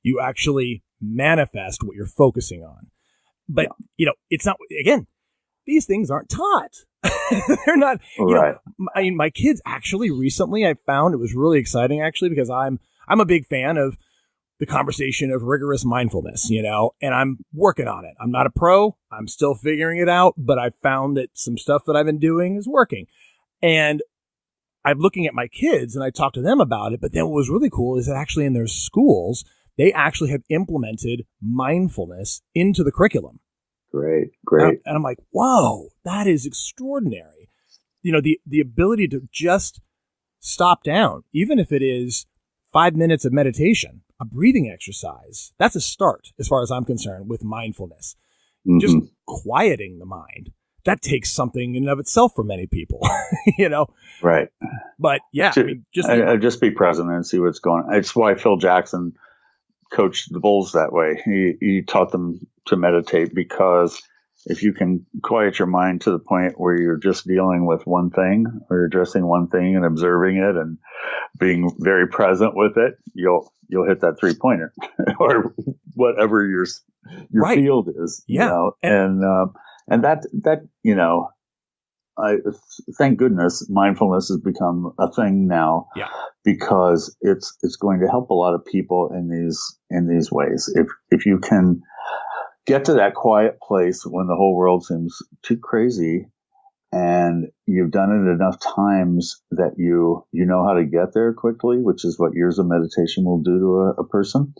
You actually manifest what you're focusing on. But, it's not, again, these things aren't taught. They're not, right. My kids actually recently, I found it was really exciting actually, because I'm a big fan of the conversation of rigorous mindfulness, and I'm working on it. I'm not a pro. I'm still figuring it out, but I found that some stuff that I've been doing is working. And I'm looking at my kids and I talk to them about it. But then what was really cool is that actually in their schools, they actually have implemented mindfulness into the curriculum. Great. And I'm like, whoa, that is extraordinary. The ability to just stop down, even if it is 5 minutes of meditation, a breathing exercise, that's a start as far as I'm concerned with mindfulness. just quieting the mind. That takes something in and of itself for many people, Right. But yeah, just be present and see what's going on. It's why Phil Jackson coached the Bulls that way. He taught them to meditate, because if you can quiet your mind to the point where you're just dealing with one thing, or addressing one thing and observing it and being very present with it, you'll hit that 3-pointer or whatever your field is. And that I thank goodness mindfulness has become a thing now, because it's going to help a lot of people in these ways. If you can get to that quiet place when the whole world seems too crazy, and you've done it enough times that you know how to get there quickly, which is what years of meditation will do to a person,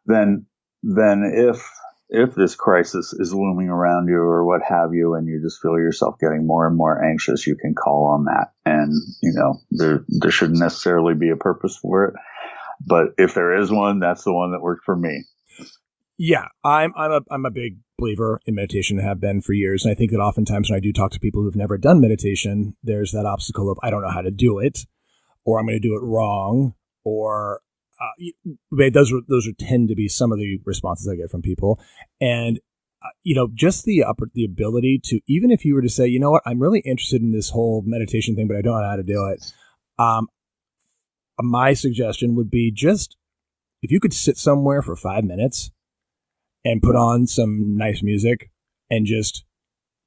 then if this crisis is looming around you or what have you, and you just feel yourself getting more and more anxious, you can call on that. And, there shouldn't necessarily be a purpose for it. But if there is one, that's the one that worked for me. Yeah, I'm a big believer in meditation, and have been for years. And I think that oftentimes when I do talk to people who've never done meditation, there's that obstacle of, I don't know how to do it, or I'm going to do it wrong, or those tend to be some of the responses I get from people. And, just the ability to, even if you were to say, you know what, I'm really interested in this whole meditation thing, but I don't know how to do it. My suggestion would be, just, if you could sit somewhere for 5 minutes and put on some nice music and just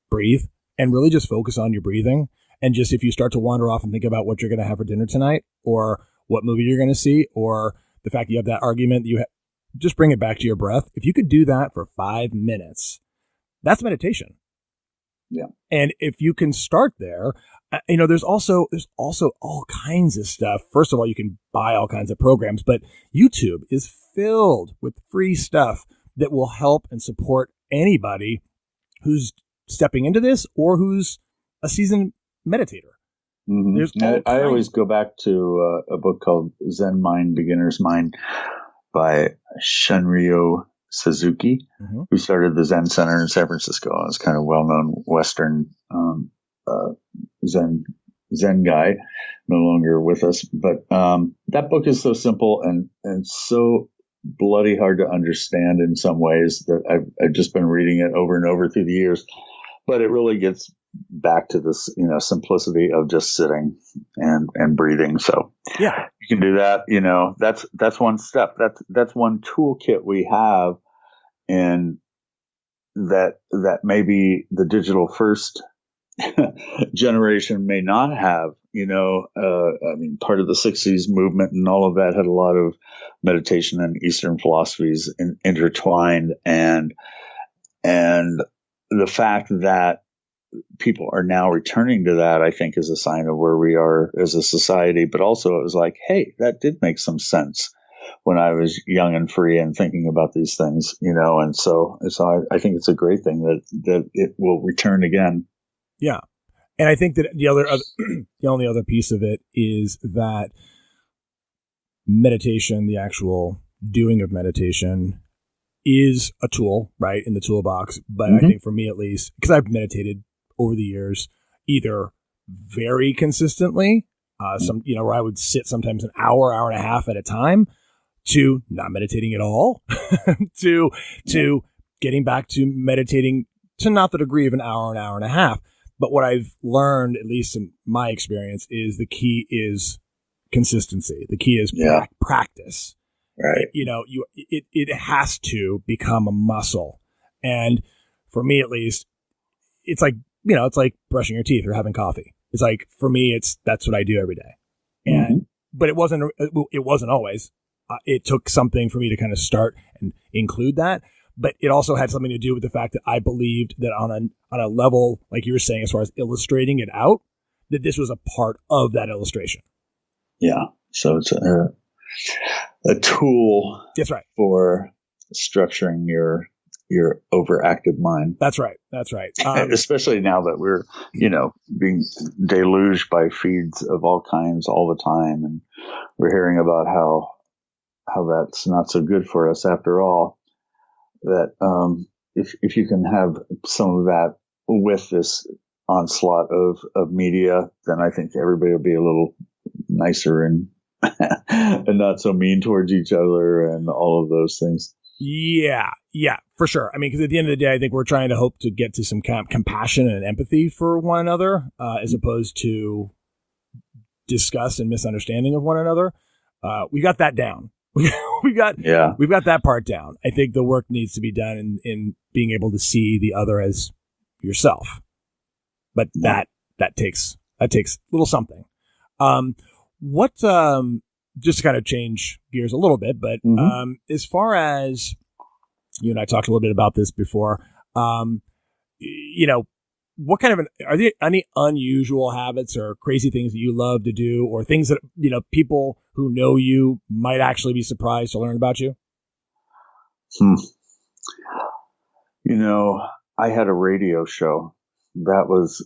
breathe and really just focus on your breathing. And just, if you start to wander off and think about what you're going to have for dinner tonight, or what movie you're going to see, or the fact that you have that argument, just bring it back to your breath. If you could do that for 5 minutes, that's meditation. Yeah. And if you can start there, there's also all kinds of stuff. First of all, you can buy all kinds of programs, but YouTube is filled with free stuff that will help and support anybody who's stepping into this or who's a seasoned meditator. Mm-hmm. I always go back to a book called Zen Mind, Beginner's Mind by Shunryu Suzuki, who started the Zen Center in San Francisco. It's kind of well-known Western Zen guy, no longer with us. But that book is so simple and so bloody hard to understand in some ways that I've just been reading it over and over through the years. But it really gets back to this, simplicity of just sitting and breathing. So yeah, you can do that. That's one step. That's one toolkit we have, and that maybe the digital first generation may not have. Part of the 60s movement and all of that had a lot of meditation and Eastern philosophies intertwined, and the fact that people are now returning to that, I think, is a sign of where we are as a society. But also, it was like, hey, that did make some sense when I was young and free and thinking about these things, And so I think it's a great thing that it will return again. Yeah. And I think that the only other piece of it is that meditation, the actual doing of meditation, is a tool, right, in the toolbox. But I think for me, at least, because I've meditated over the years, either very consistently, where I would sit sometimes an hour and a half at a time, to not meditating at all, to getting back to meditating to not the degree of an hour and a half. But what I've learned, at least in my experience, is the key is consistency. The key is practice. Right. It has to become a muscle. And for me, at least, it's like, it's like brushing your teeth or having coffee. It's like, for me, that's what I do every day. And, but it wasn't always. It took something for me to kind of start and include that. But it also had something to do with the fact that I believed that on a level, like you were saying, as far as illustrating it out, that this was a part of that illustration. Yeah. So it's a tool. That's right. For structuring your overactive mind. That's right. Especially now that we're, being deluged by feeds of all kinds all the time. And we're hearing about how that's not so good for us after all. That if you can have some of that with this onslaught of media, then I think everybody will be a little nicer and and not so mean towards each other and all of those things. Yeah, for sure. I mean, because at the end of the day, I think we're trying to hope to get to some compassion and empathy for one another, as opposed to disgust and misunderstanding of one another. We got that down. We've got that part down. I think the work needs to be done in being able to see the other as yourself. But that takes a little something. Just to kind of change gears a little bit, but as far as you and I talked a little bit about this before, what kind of are there any unusual habits or crazy things that you love to do, or things that people who know you might actually be surprised to learn about you? I had a radio show that was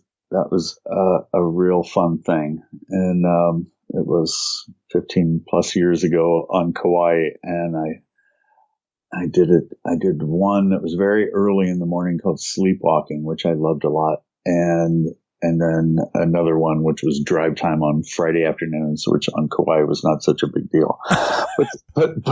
a real fun thing, and it was 15 plus years ago on Kauai, and I did it. I did one that was very early in the morning called Sleepwalking, which I loved a lot. And then another one, which was Drive Time on Friday afternoons, which on Kauai was not such a big deal. But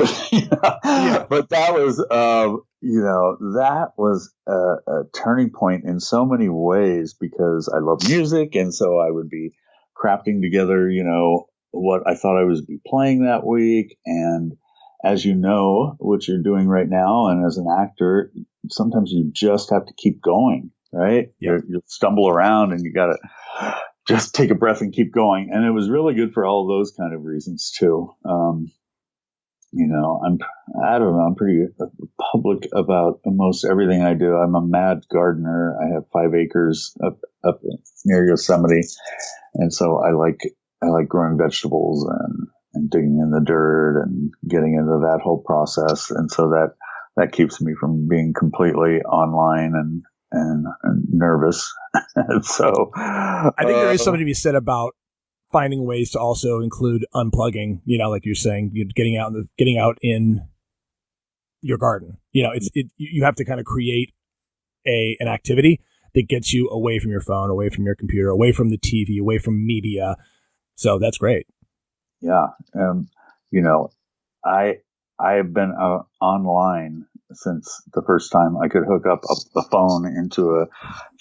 that was, that was a turning point in so many ways, because I love music. And so I would be crafting together, what I thought I would be playing that week. And as you know, what you're doing right now, and as an actor, sometimes you just have to keep going, right? Yep. You stumble around and you got to just take a breath and keep going. And it was really good for all those kind of reasons too. I'm pretty public about most everything I do. I'm a mad gardener. I have 5 acres up near Yosemite. And so I like growing vegetables and digging in the dirt and getting into that whole process. And so that keeps me from being completely online and nervous. And so I think there is something to be said about finding ways to also include unplugging, like you're saying, getting out in your garden. You have to kind of create an activity that gets you away from your phone, away from your computer, away from the TV, away from media. So that's great. Yeah. I've been online since the first time I could hook up the phone into a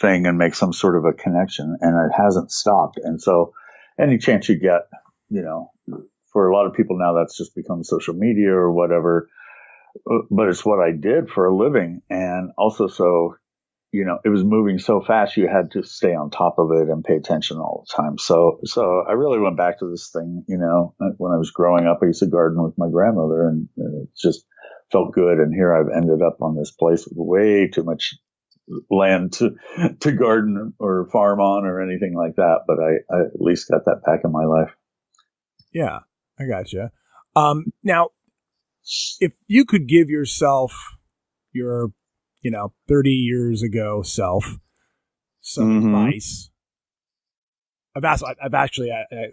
thing and make some sort of a connection, and it hasn't stopped. And so any chance you get, for a lot of people now, that's just become social media or whatever, but it's what I did for a living. And also, so, it was moving so fast, you had to stay on top of it and pay attention all the time. So I really went back to this thing, when I was growing up, I used to garden with my grandmother, and it just felt good. And here I've ended up on this place with way too much land to garden or farm on or anything like that. But I at least got that back in my life. Yeah, I gotcha. Now, if you could give yourself your 30 years ago self some advice.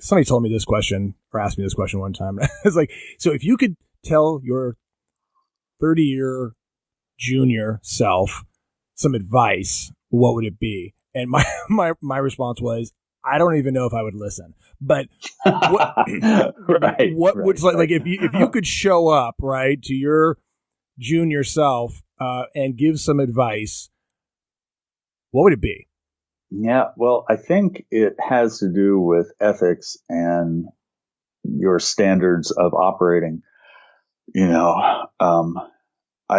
Somebody told me this question, or asked me this question one time. It's like, so if you could tell your 30-year junior self some advice, what would it be? And my response was, I don't even know if I would listen. But what would like if you could show up, right, to your junior self and give some advice, what would it be? Yeah, well, I think it has to do with ethics and your standards of operating. I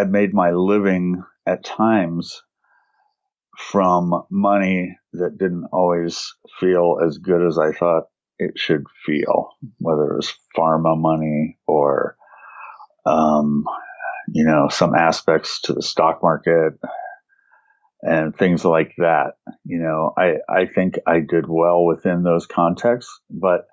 made my living at times from money that didn't always feel as good as I thought it should feel, whether it was pharma money or, some aspects to the stock market and things like that. I think I did well within those contexts, but,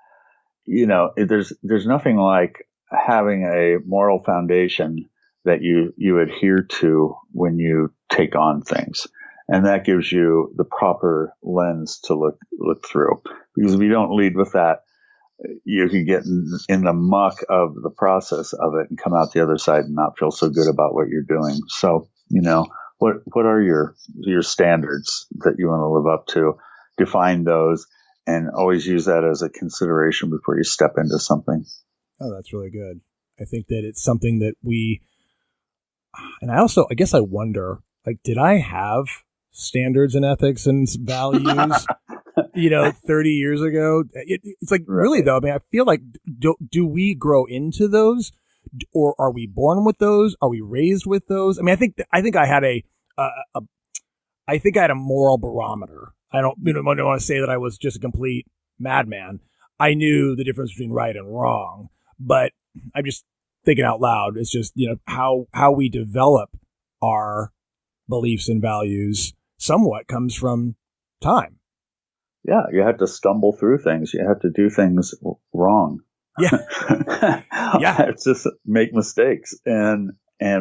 there's nothing like having a moral foundation that you adhere to when you take on things. And that gives you the proper lens to look through. Because if you don't lead with that, you could get in the muck of the process of it and come out the other side and not feel so good about what you're doing. So, what are your standards that you want to live up to? Define those, and always use that as a consideration before you step into something. Oh, that's really good. I think that it's something that and I guess I wonder, like, did I have standards and ethics and values, 30 years ago? It's like, really though, I mean, I feel like, do we grow into those, or are we born with those? Are we raised with those? I mean, I think I had a moral barometer. I don't want to say that I was just a complete madman. I knew the difference between right and wrong, but I'm just thinking out loud. It's just, how we develop our beliefs and values somewhat comes from time. Yeah, you have to stumble through things. You have to do things wrong. Yeah. Yeah. It's just make mistakes and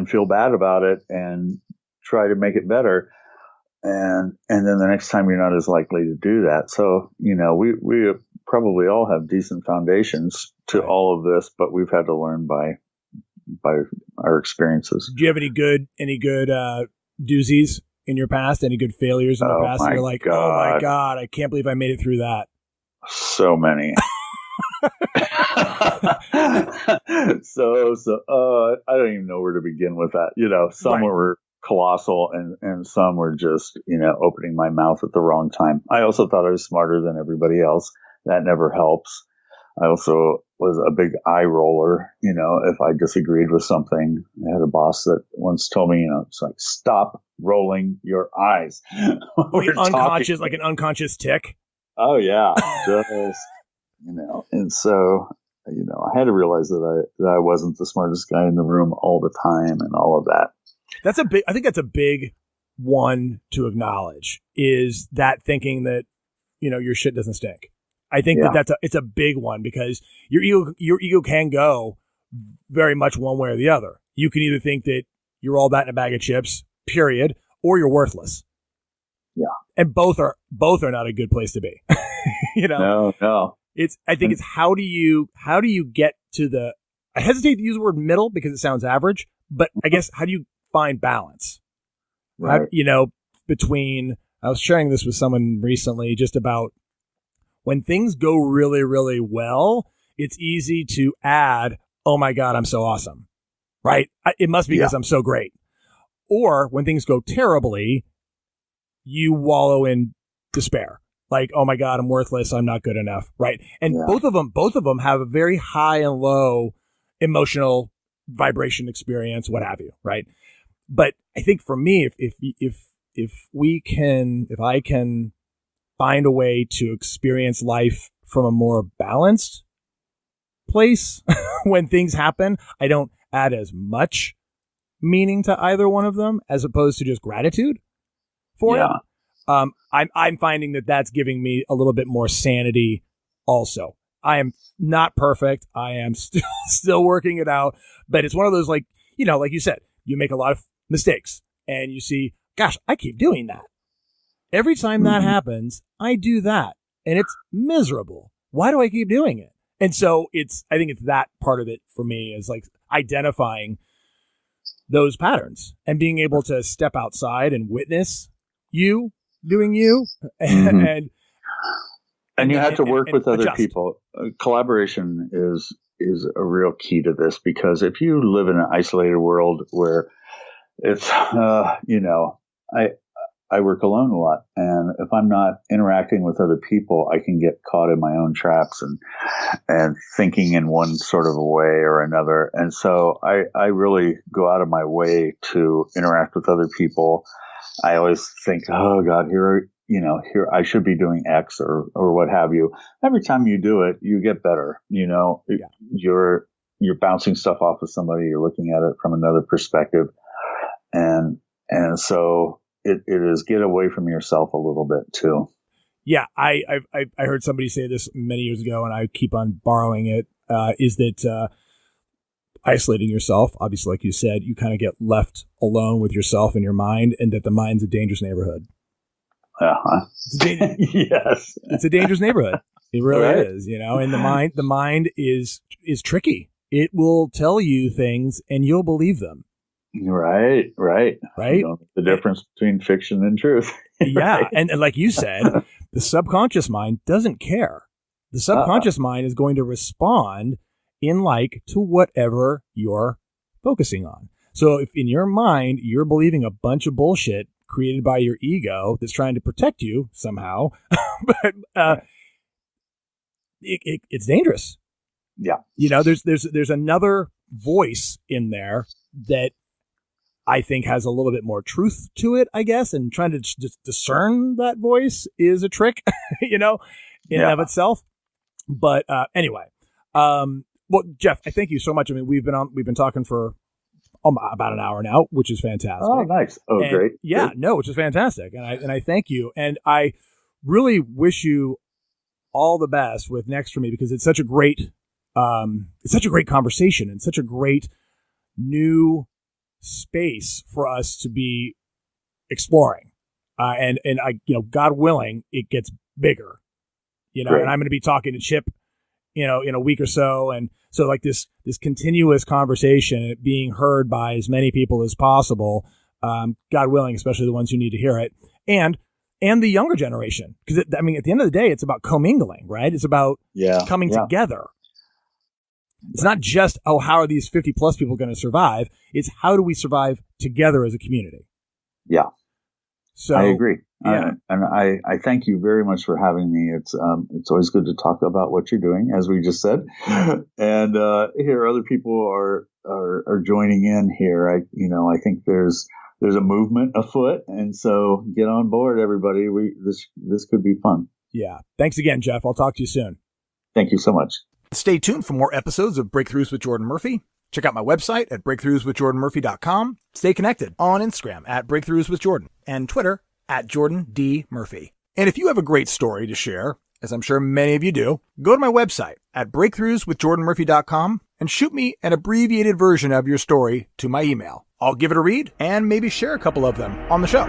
feel bad about it and try to make it better. And then the next time you're not as likely to do that. So, we probably all have decent foundations to all of this, but we've had to learn by our experiences. Do you have any good doozies in your past? Any good failures in the past? And you're like, God. Oh my God, I can't believe I made it through that. So many. I don't even know where to begin with that. Some were colossal and some were just, opening my mouth at the wrong time. I also thought I was smarter than everybody else. That never helps. I also was a big eye roller, if I disagreed with something. I had a boss that once told me, it's like, stop rolling your eyes. Like an unconscious tick. Oh yeah. Just, and so, I had to realize that I wasn't the smartest guy in the room all the time and all of that. I think that's a big one to acknowledge, is that thinking that, your shit doesn't stink. I think it's a big one, because your ego can go very much one way or the other. You can either think that you're all that in a bag of chips, period, or you're worthless. Yeah. And both are not a good place to be. No. I think it's how do you get to I hesitate to use the word middle because it sounds average, but I guess how do you find balance? Right. Between, I was sharing this with someone recently, just about when things go really, really well, it's easy to add, oh my God, I'm so awesome, right? It must be because I'm so great. Or when things go terribly, you wallow in despair. Like, oh my God, I'm worthless. I'm not good enough. Right. And both of them have a very high and low emotional vibration experience, what have you. Right. But I think for me, if I can find a way to experience life from a more balanced place when things happen, I don't add as much meaning to either one of them as opposed to just gratitude for it. I'm finding that that's giving me a little bit more sanity also. I am not perfect. I am still working it out, but it's one of those, like you said, you make a lot of mistakes and you see, gosh, I keep doing that. Every time that happens, I do that and it's miserable. Why do I keep doing it? And so I think it's that part of it for me, is like identifying those patterns and being able to step outside and witness you doing you, and you have to work with other people. Collaboration is a real key to this, because if you live in an isolated world where it's, I work alone a lot, and if I'm not interacting with other people, I can get caught in my own traps and thinking in one sort of a way or another. And so I really go out of my way to interact with other people. I always think, oh God, here I should be doing X or what have you. Every time you do it, you get better. You're bouncing stuff off of somebody. You're looking at it from another perspective. And so it is get away from yourself a little bit too. Yeah. I heard somebody say this many years ago, and I keep on borrowing it, is that, isolating yourself, obviously, like you said, you kind of get left alone with yourself and your mind, and that the mind's a dangerous neighborhood. Yes, it's a dangerous neighborhood. It really is, and the mind is tricky. It will tell you things and you'll believe them. Right. Right. You know, the difference between fiction and truth. Yeah. Right. And like you said, the subconscious mind doesn't care. The subconscious mind is going to respond in like to whatever you're focusing on. So if in your mind, you're believing a bunch of bullshit created by your ego that's trying to protect you somehow, but it's dangerous. Yeah. You know, there's another voice in there that I think has a little bit more truth to it, I guess, and trying to just discern that voice is a trick, you know, in and of itself. But anyway, well, Jeff, I thank you so much. I mean, we've been talking for about an hour now, which is fantastic. Oh, nice. Oh, and, great. Yeah, great. No, which is fantastic. And I thank you. And I really wish you all the best with Next for Me, because it's such a great conversation and such a great new space for us to be exploring. And I, you know, God willing, it gets bigger, you know, Great. And I'm going to be talking to Chip, you know, in a week or so. And so like this continuous conversation being heard by as many people as possible, God willing, especially the ones who need to hear it, and the younger generation. Because I mean, at the end of the day, it's about commingling, right? It's about coming together. It's not just, how are these 50 plus people going to survive? It's how do we survive together as a community? Yeah. So I agree. Yeah. And I thank you very much for having me. It's always good to talk about what you're doing, as we just said. And here other people are joining in here. I think there's a movement afoot, and so get on board, everybody. This could be fun. Yeah. Thanks again, Jeff. I'll talk to you soon. Thank you so much. Stay tuned for more episodes of Breakthroughs with Jordan Murphy. Check out my website at breakthroughswithjordanmurphy.com. Stay connected on Instagram at Breakthroughs with Jordan and Twitter at Jordan D. Murphy. And if you have a great story to share, as I'm sure many of you do, go to my website at breakthroughswithjordanmurphy.com and shoot me an abbreviated version of your story to my email. I'll give it a read and maybe share a couple of them on the show.